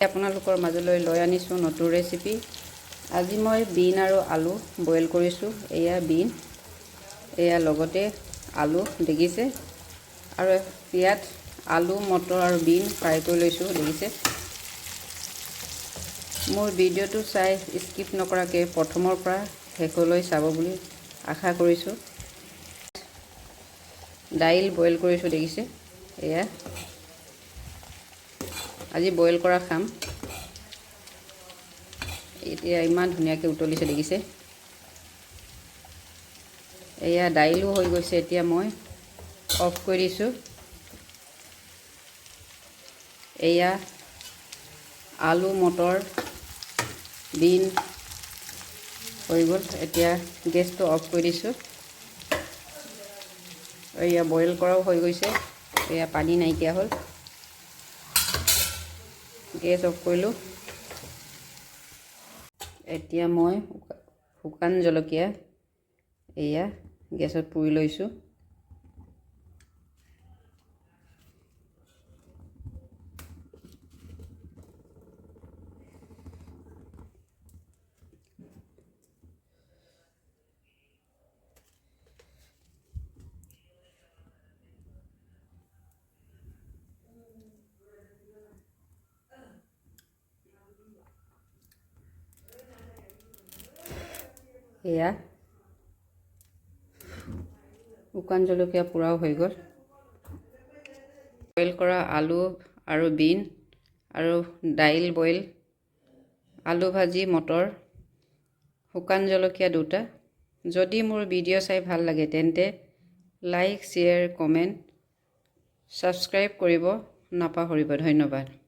আপোনালোকৰ মাজলৈ লৈ আনিছোঁ নতুন ৰেচিপি। আজি মই বিন আৰু আলু বইল কৰিছোঁ। এয়া বিন, এয়া লগতে আলু দেখিছে, আৰু ইয়াত আলু মটৰ আৰু বিন ফ্ৰাই কৰি লৈছোঁ দেখিছে। মোৰ ভিডিঅ'টো চাই স্কিপ নকৰাকৈ প্ৰথমৰ পৰা শেষলৈ চাব বুলি আশা কৰিছোঁ। দাইল বইল কৰিছোঁ দেখিছে। এয়া আজি বইল কৰা খাম। এতিয়া ইমান ধুনীয়াকৈ উতলিছে দেখিছে। এয়া দাইলো হৈ গৈছে। এতিয়া মই অফ কৰি দিছোঁ। এয়া আলু মটৰ বিন হৈ গ'ল। এতিয়া গেছটো অফ কৰি দিছোঁ। এয়া বইল কৰাও হৈ গৈছে। এয়া পানী নাইকিয়া হ'ল। গেছ অফ কৰিলোঁ। এতিয়া মই শুকান জলকীয়া এয়া গেছত পুৰি লৈছোঁ। এয়া শুকান জলকীয়া পোৰাও হৈ গ'ল। বইল কৰা আলু আৰু বিন আৰু দাইল বইল, আলু ভাজি, মটৰ, শুকান জলকীয়া দুটা। যদি মোৰ ভিডিঅ' চাই ভাল লাগে তেন্তে লাইক, শ্বেয়াৰ, কমেণ্ট, ছাবস্ক্ৰাইব কৰিব নাপাহৰিব। ধন্যবাদ।